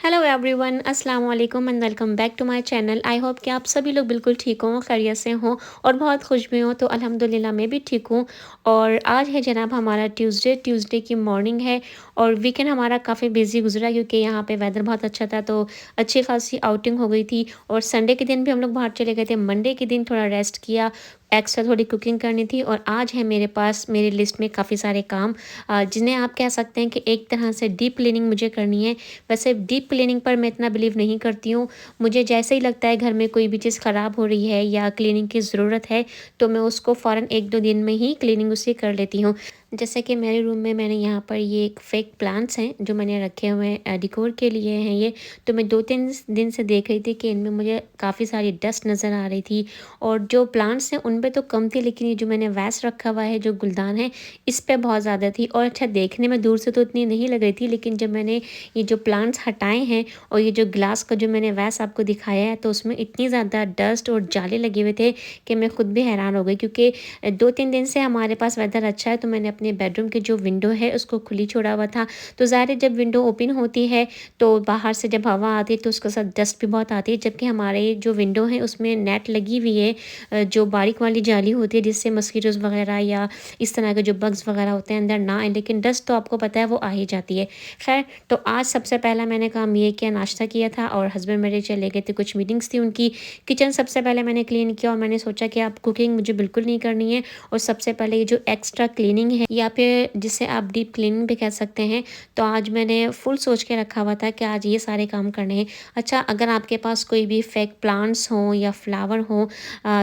Hello everyone, अस्सलाम वालेकुम and welcome back to my channel. I hope कि आप सभी लोग बिल्कुल ठीक हों, खैरियत से हों और बहुत खुश भी हों। तो अल्हम्दुलिल्लाह मैं भी ठीक हूँ। और आज है जनाब हमारा ट्यूसडे की मॉर्निंग है। और वीकेंड हमारा काफ़ी बिजी गुजरा क्योंकि यहाँ पे वेदर बहुत अच्छा था, तो अच्छी खासी आउटिंग हो गई थी। और संडे के दिन भी हम लोग बाहर चले गए थे। मंडे के दिन थोड़ा रेस्ट किया, एक्स्ट्रा थोड़ी कुकिंग करनी थी। और आज है मेरे पास मेरी लिस्ट में काफ़ी सारे काम, जिन्हें आप कह सकते हैं कि एक तरह से डीप क्लीनिंग मुझे करनी है। वैसे डीप क्लीनिंग पर मैं इतना बिलीव नहीं करती हूँ। मुझे जैसे ही लगता है घर में कोई भी चीज़ ख़राब हो रही है या क्लीनिंग की ज़रूरत है, तो मैं उसको फ़ौरन 1-2 दिन में ही क्लीनिंग उसकी कर लेती हूँ। जैसे कि मेरे रूम में मैंने यहाँ पर ये एक फ़ेक प्लांट्स हैं जो मैंने रखे हुए हैं, डेकोर के लिए हैं ये। तो मैं 2-3 दिन से देख रही थी कि इनमें मुझे काफ़ी सारी डस्ट नज़र आ रही थी। और जो प्लांट्स हैं उन पे तो कम थी, लेकिन ये जो मैंने वैस रखा हुआ है, जो गुलदान है, इस पे बहुत ज़्यादा थी। और अच्छा, देखने में दूर से तो इतनी नहीं लग रही थी, लेकिन जब मैंने ये जो प्लांट्स हटाए हैं और ये जो ग्लास का जो मैंने वैस आपको दिखाया है, तो उसमें इतनी ज़्यादा डस्ट और जाले लगे हुए थे कि मैं खुद भी हैरान हो गई। क्योंकि 2-3 दिन से हमारे पास वेदर अच्छा है, तो मैंने अपने बेडरूम की जो विंडो है उसको खुली छोड़ा हुआ था। तो ज़ाहिर है जब विंडो ओपन होती है तो बाहर से जब हवा आती है तो उसके साथ डस्ट भी बहुत आती है। जबकि हमारे जो विंडो है उसमें नेट लगी हुई है, जो बारीक वाली जाली होती है, जिससे मस्कीटोज़ वगैरह या इस तरह के जो बग्स वगैरह होते हैं अंदर ना आए। लेकिन डस्ट तो आपको पता है वो आ ही जाती है। खैर, तो आज सबसे पहला मैंने काम ये किया, नाश्ता किया था और हस्बैंड मेरे चले गए थे, कुछ मीटिंग्स थी उनकी। किचन सबसे पहले मैंने क्लीन किया और मैंने सोचा कि अब कुकिंग मुझे बिल्कुल नहीं करनी है। और सबसे पहले ये जो एक्स्ट्रा क्लीनिंग है, या फिर जिसे आप डीप क्लीनिंग भी कह सकते हैं, तो आज मैंने फुल सोच के रखा हुआ था कि आज ये सारे काम करने हैं। अच्छा, अगर आपके पास कोई भी फेक प्लांट्स हों या फ्लावर हों,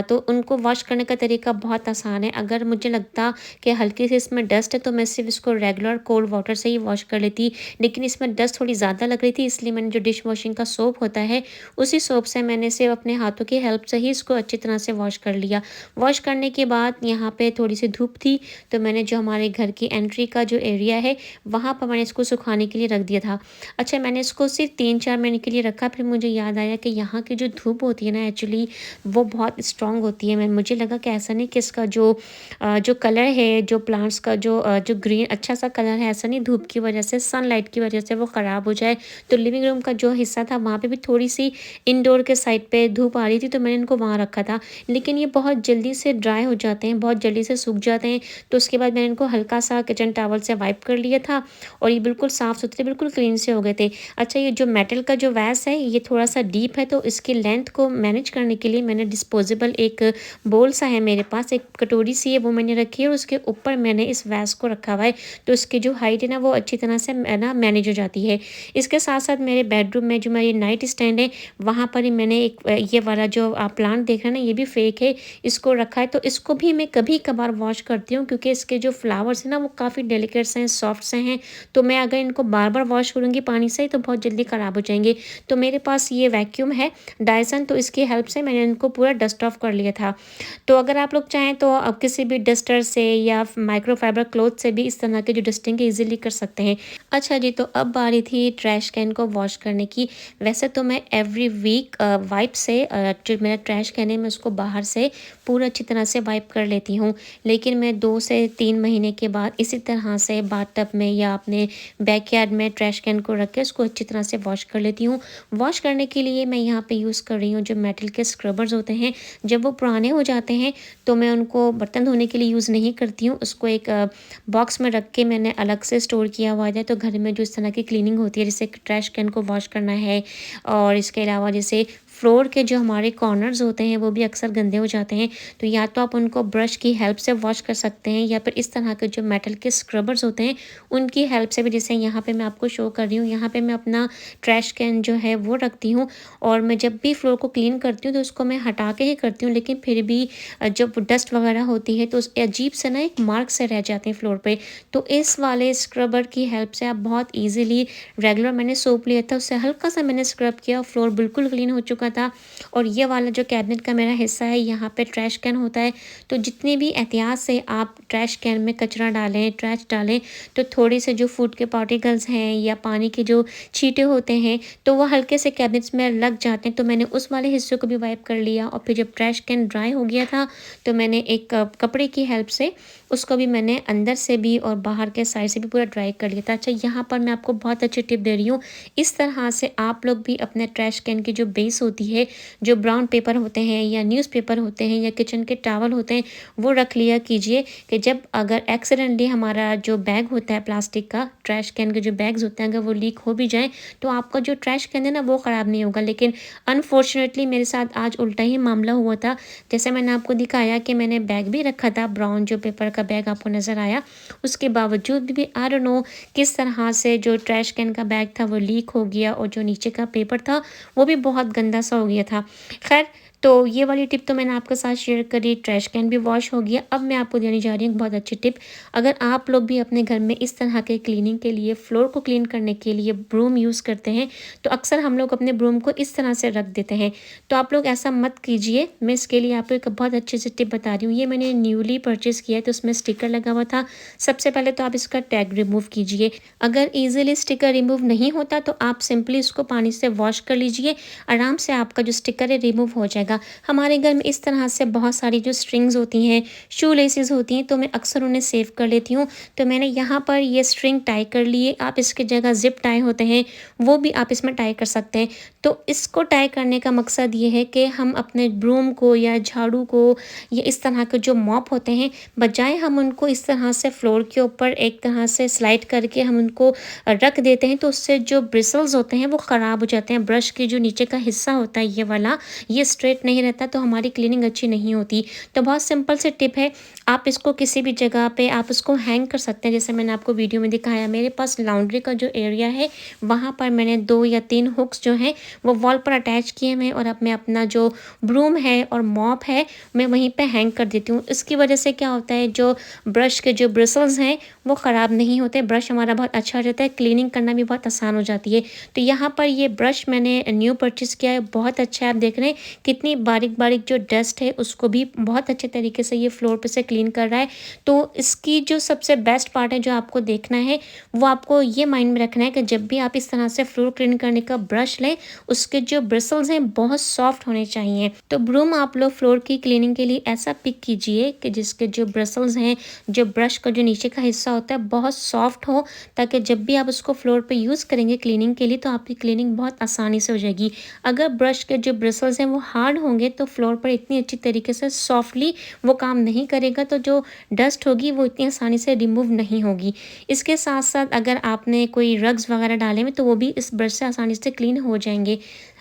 तो उनको वॉश करने का तरीका बहुत आसान है। अगर मुझे लगता कि हल्की सी इसमें डस्ट है, तो मैं सिर्फ इसको रेगुलर कोल्ड वाटर से ही वॉश कर लेती। लेकिन इसमें डस्ट थोड़ी ज़्यादा लग रही थी, इसलिए मैंने जो डिश वॉशिंग का सोप होता है, उसी सोप से मैंने सिर्फ अपने हाथों की हेल्प से ही इसको अच्छी तरह से वॉश कर लिया। वॉश करने के बाद यहाँ पे थोड़ी सी धूप थी, तो मैंने जो हमारे घर की एंट्री का जो एरिया है, वहाँ पर मैंने इसको सुखाने के लिए रख दिया था। अच्छा, मैंने इसको सिर्फ 3-4 मिनट के लिए रखा, फिर मुझे याद आया कि यहाँ की जो धूप होती है ना, एक्चुअली वो बहुत स्ट्रांग होती है। मुझे लगा कि ऐसा नहीं कि इसका जो कलर है, जो प्लांट्स का जो ग्रीन अच्छा सा कलर है, ऐसा नहीं धूप की वजह से, सनलाइट की वजह से वो ख़राब हो जाए। तो लिविंग रूम का जो हिस्सा था वहाँ पे भी थोड़ी सी इंडोर के साइड पे धूप आ रही थी, तो मैंने इनको वहाँ रखा था। लेकिन ये बहुत जल्दी से ड्राई हो जाते हैं, बहुत जल्दी से सूख जाते हैं। तो उसके बाद मैंने इनको हल्का सा किचन टॉवल से वाइप कर लिया था और ये बिल्कुल साफ़ सुथरे, बिल्कुल क्लीन से हो गए थे। अच्छा, ये जो मेटल का जो वैस है, ये थोड़ा सा डीप है, तो इसकी लेंथ को मैनेज करने के लिए मैंने डिस्पोजेबल एक बोल सा है मेरे पास, एक कटोरी सी है, वो मैंने रखी है और उसके ऊपर मैंने इस वैस को रखा हुआ है। तो इसकी जो हाइट है ना, वो अच्छी तरह से ना मैनेज हो जाती है। इसके साथ साथ मेरे बेडरूम में जो मेरी नाइट स्टैंड है, वहाँ पर ही मैंने एक ये वाला जो आप प्लांट देख रहे हैं ना, ये भी फेक है, इसको रखा है। तो इसको भी मैं कभी कभार वॉश करती हूँ, क्योंकि इसके जो फ्लावर्स हैं ना, वो काफ़ी डेलिकेट से हैं, सॉफ्ट से हैं। तो मैं अगर इनको बार बार वॉश करूँगी पानी से, तो बहुत जल्दी ख़राब हो जाएंगे। तो मेरे पास ये वैक्यूम है डायसन, तो इसकी हेल्प से मैंने इनको पूरा डस्ट ऑफ कर लिया था। तो अगर आप लोग चाहें तो आप किसी भी डस्टर से या माइक्रोफाइबर क्लॉथ से भी इस तरह की जो डस्टिंग है ईज़िली कर सकते हैं। अच्छा जी, तो अब बारी थी ट्रैश कैन को वॉश करने की। वैसे तो मैं एवरी वीक वाइप से जो मेरा ट्रैश कैन है, मैं उसको बाहर से पूरा अच्छी तरह से वाइप कर लेती हूँ। लेकिन मैं 2 से 3 महीने के बाद इसी तरह से बाथटब में या अपने बैकयार्ड में ट्रैश कैन को रख के उसको अच्छी तरह से वॉश कर लेती हूँ। वॉश करने के लिए मैं यहाँ पे यूज़ कर रही हूँ जो मेटल के स्क्रबर्स होते हैं। जब वो पुराने हो जाते हैं, तो मैं उनको बर्तन धोने के लिए यूज़ नहीं करती हूँ। उसको एक बॉक्स में रख के मैंने अलग से स्टोर किया हुआ है। तो घर में जो इस तरह की क्लीनिंग होती है, जैसे ट्रैश कैन को वॉश करना है, और इसके अलावा जैसे फ्लोर के जो हमारे कॉर्नर्स होते हैं, वो भी अक्सर गंदे हो जाते हैं। तो या तो आप उनको ब्रश की हेल्प से वॉश कर सकते हैं, या फिर इस तरह के जो मेटल के स्क्रबर्स होते हैं, उनकी हेल्प से भी। जैसे यहाँ पे मैं आपको शो कर रही हूँ, यहाँ पे मैं अपना ट्रैश कैन जो है वो रखती हूँ। और मैं जब भी फ्लोर को क्लीन करती हूँ, तो उसको मैं हटा के ही करती हूँ। लेकिन फिर भी जब डस्ट वगैरह होती है, तो उस अजीब से ना एक मार्क से रह जाते हैं फ्लोर पे। तो इस वाले स्क्रबर की हेल्प से आप बहुत ईज़िली, रेगुलर मैंने सोप लिया था, उससे हल्का सा मैंने स्क्रब किया, फ्लोर बिल्कुल क्लीन हो चुका था। और ये वाला जो कैबिनेट का मेरा हिस्सा है, यहाँ पे ट्रैश कैन होता है। तो जितने भी एहतियात से आप ट्रैश कैन में कचरा डालें, ट्रैश डालें, तो थोड़े से जो फूड के पार्टिकल्स हैं या पानी के जो छींटे होते हैं, तो वो हल्के से कैबिनेट्स में लग जाते हैं। तो मैंने उस वाले हिस्से को भी वाइप कर लिया। और फिर जब ट्रैश कैन ड्राई हो गया था, तो मैंने एक कपड़े की हेल्प से उसको भी मैंने अंदर से भी और बाहर के साइड से भी पूरा ड्राई कर लिया था। अच्छा, यहाँ पर मैं आपको बहुत अच्छी टिप दे रही हूँ। इस तरह से आप लोग भी अपने ट्रैश कैन की जो बेस होती है, जो ब्राउन पेपर होते हैं या न्यूज़पेपर होते हैं या किचन के टॉवल होते हैं, वो रख लिया कीजिए कि जब अगर एक्सीडेंटली हमारा जो बैग होता है प्लास्टिक का, ट्रैश कैन के जो बैग्स होते हैं, अगर वो लीक हो भी जाएँ, तो आपका जो ट्रैश कैन है ना वो ख़राब नहीं होगा। लेकिन अनफॉर्चुनेटली मेरे साथ आज उल्टा ही मामला हुआ था। जैसे मैंने आपको दिखाया कि मैंने बैग भी रखा था, ब्राउन जो पेपर का बैग आपको नज़र आया, उसके बावजूद भी आई डोंट नो किस तरह से जो ट्रैश कैन का बैग था वो लीक हो गया और जो नीचे का पेपर था वो भी बहुत गंदा सा हो गया था। खैर, तो ये वाली टिप तो मैंने आपके साथ शेयर करी, ट्रैश कैन भी वॉश हो गया। अब मैं आपको देने जा रही हूँ एक बहुत अच्छी टिप। अगर आप लोग भी अपने घर में इस तरह के क्लीनिंग के लिए, फ्लोर को क्लीन करने के लिए ब्रूम यूज़ करते हैं, तो अक्सर हम लोग अपने ब्रूम को इस तरह से रख देते हैं। तो आप लोग ऐसा मत कीजिए। मैं इसके लिए आपको एक बहुत अच्छी सी टिप बता रही हूँ। ये मैंने न्यूली परचेज़ किया है, तो उसमें स्टिकर लगा हुआ था। सबसे पहले तो आप इसका टैग रिमूव कीजिए। अगर ईज़िली स्टिकर रिमूव नहीं होता तो आप सिंपली इसको पानी से वॉश कर लीजिए, आराम से आपका जो स्टिकर है रिमूव हो जाएगा। हमारे घर में इस तरह से बहुत सारी जो स्ट्रिंग्स होती हैं, शू लेसेस होती हैं, तो मैं अक्सर उन्हें सेव कर लेती हूँ। तो मैंने यहाँ पर ये स्ट्रिंग टाई कर लिए। आप इसकी जगह ज़िप टाई होते हैं, वो भी आप इसमें टाई कर सकते हैं। तो इसको टाई करने का मकसद ये है कि हम अपने ब्रूम को या झाड़ू को या इस तरह के जो मॉप होते हैं, बजाय हम उनको इस तरह से फ्लोर के ऊपर एक तरह से स्लाइड करके हम उनको रख देते हैं, तो उससे जो ब्रिसल्स होते हैं वो ख़राब हो जाते हैं। ब्रश के जो नीचे का हिस्सा होता है ये वाला, ये स्ट्रेट नहीं रहता, तो हमारी क्लीनिंग अच्छी नहीं होती। तो बहुत सिंपल सी टिप है, आप इसको किसी भी जगह पे आप इसको हैंग कर सकते हैं। जैसे मैंने आपको वीडियो में दिखाया, मेरे पास लॉन्ड्री का जो एरिया है वहाँ पर मैंने 2 या 3 हुक्स जो हैं वो वॉल पर अटैच किए हुए हैं, और अब मैं अपना जो ब्रूम है और मॉप है मैं वहीं पे हैंग कर देती हूँ। इसकी वजह से क्या होता है, जो ब्रश के जो ब्रिसल्स हैं वो ख़राब नहीं होते, ब्रश हमारा बहुत अच्छा रहता है, क्लीनिंग करना भी बहुत आसान हो जाती है। तो यहाँ पर ये ब्रश मैंने न्यू परचेज़ किया है, बहुत अच्छा है। आप देख रहे हैं कितनी बारीक-बारीक जो डस्ट है उसको भी बहुत अच्छे तरीके से ये फ्लोर पे से क्लीन कर रहा है। तो इसकी जो सबसे बेस्ट पार्ट है जो आपको देखना है, वो आपको ये माइंड में रखना है कि जब भी आप इस तरह से फ्लोर क्लीन करने का ब्रश लें, उसके जो ब्रिसल्स हैं बहुत सॉफ्ट होने चाहिए। तो ब्रूम आप लोग फ्लोर की क्लीनिंग के लिए ऐसा पिक कीजिए कि जिसके जो ब्रिसल्स हैं, जो ब्रश का जो नीचे का हिस्सा होता है बहुत सॉफ्ट हो, ताकि जब भी आप उसको फ्लोर पे यूज़ करेंगे क्लीनिंग के लिए तो आपकी क्लीनिंग बहुत आसानी से हो जाएगी। अगर ब्रश के जो ब्रिसल्स हैं वो हार्ड होंगे तो फ्लोर पर इतनी अच्छी तरीके से सॉफ्टली वो काम नहीं करेगा, तो जो डस्ट होगी वो इतनी आसानी से रिमूव नहीं होगी। इसके साथ-साथ अगर आपने कोई रग्स वगैरह डाले हुए तो वो भी इस ब्रश से आसानी से क्लीन हो जाएँगे।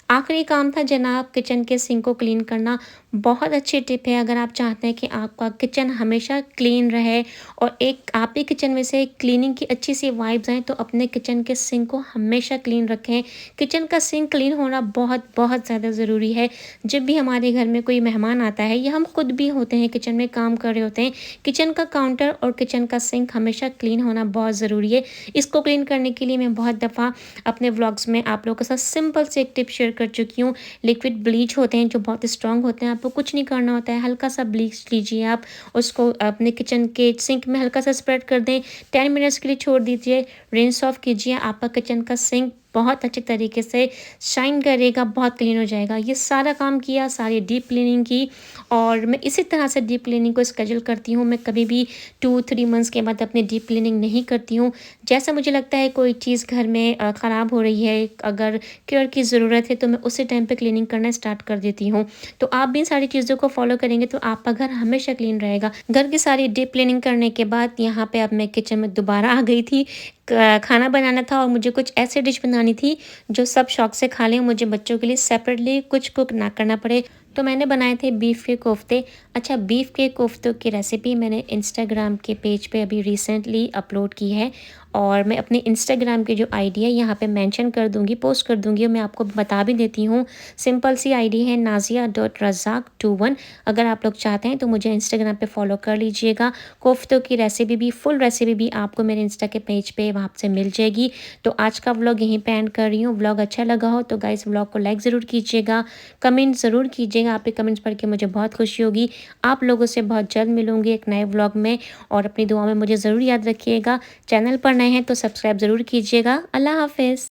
आखिरी काम था जनाब किचन के सिंक को क्लीन करना। बहुत अच्छी टिप है, अगर आप चाहते हैं कि आपका किचन हमेशा क्लीन रहे और एक आप ही किचन में से क्लीनिंग की अच्छी सी वाइब्स आएँ, तो अपने किचन के सिंक को हमेशा क्लीन रखें। किचन का सिंक क्लीन होना बहुत बहुत ज़्यादा ज़रूरी है। जब भी हमारे घर में कोई मेहमान आता है या हम खुद भी होते हैं किचन में काम कर रहे होते हैं, किचन का काउंटर और किचन का सिंक हमेशा क्लीन होना बहुत ज़रूरी है। इसको क्लीन करने के लिए मैं बहुत दफ़ा अपने व्लॉग्स में आप लोगों के साथ सिंपल से एक टिप शेयर कर चुकी हूँ। लिक्विड ब्लीच होते हैं जो बहुत स्ट्रॉन्ग होते हैं, आपको कुछ नहीं करना होता है, हल्का सा ब्लीच लीजिए, आप उसको अपने किचन के सिंक में हल्का सा स्प्रेड कर दें, 10 मिनट्स के लिए छोड़ दीजिए, रिंस ऑफ कीजिए, आपका किचन का सिंक बहुत अच्छे तरीके से शाइन करेगा, बहुत क्लीन हो जाएगा। ये सारा काम किया, सारी डीप क्लीनिंग की, और मैं इसी तरह से डीप क्लीनिंग को स्केड्यूल करती हूँ। मैं कभी भी 2-3 मंथ्स के बाद अपनी डीप क्लीनिंग नहीं करती हूँ। जैसा मुझे लगता है कोई चीज़ घर में ख़राब हो रही है, अगर केयर की ज़रूरत है, तो मैं उसी टाइम पे क्लीनिंग करना स्टार्ट कर देती हूँ। तो आप भी इन सारी चीज़ों को फॉलो करेंगे तो आपका घर हमेशा क्लीन रहेगा। घर की सारी डीप क्लीनिंग करने के बाद यहाँ पे अब मैं किचन में दोबारा आ गई थी। खाना बनाना था और मुझे कुछ ऐसी डिश बनानी थी जो सब शौक से खा लें, मुझे बच्चों के लिए सेपरेटली कुछ कुक ना करना पड़े। तो मैंने बनाए थे बीफ के कोफ्ते। अच्छा, बीफ के कोफ्तों की रेसिपी मैंने इंस्टाग्राम के पेज पे अभी रिसेंटली अपलोड की है, और मैं अपने इंस्टाग्राम की जो आईडी है यहाँ पे मेंशन कर दूँगी, पोस्ट कर दूँगी, और मैं आपको बता भी देती हूँ। सिंपल सी आईडी है nazia.razak21। अगर आप लोग चाहते हैं तो मुझे इंस्टाग्राम पे फॉलो कर लीजिएगा। कोफ्तों की रेसिपी भी, फुल रेसिपी भी आपको मेरे इंस्टा के पेज पे वहाँ से मिल जाएगी। तो आज का व्लॉग यहीं पे एंड कर रही हूँ। व्लॉग अच्छा लगा हो तो गाइस व्लॉग को लाइक ज़रूर कीजिएगा, कमेंट ज़रूर कीजिएगा, आपके कमेंट्स पढ़ के मुझे बहुत खुशी होगी। आप लोगों से बहुत जल्द मिलूँगी एक नए व्लॉग में, और अपनी दुआ में मुझे ज़रूर याद रखिएगा। चैनल पर नए हैं तो सब्सक्राइब ज़रूर कीजिएगा। अल्लाह हाफ़िज़।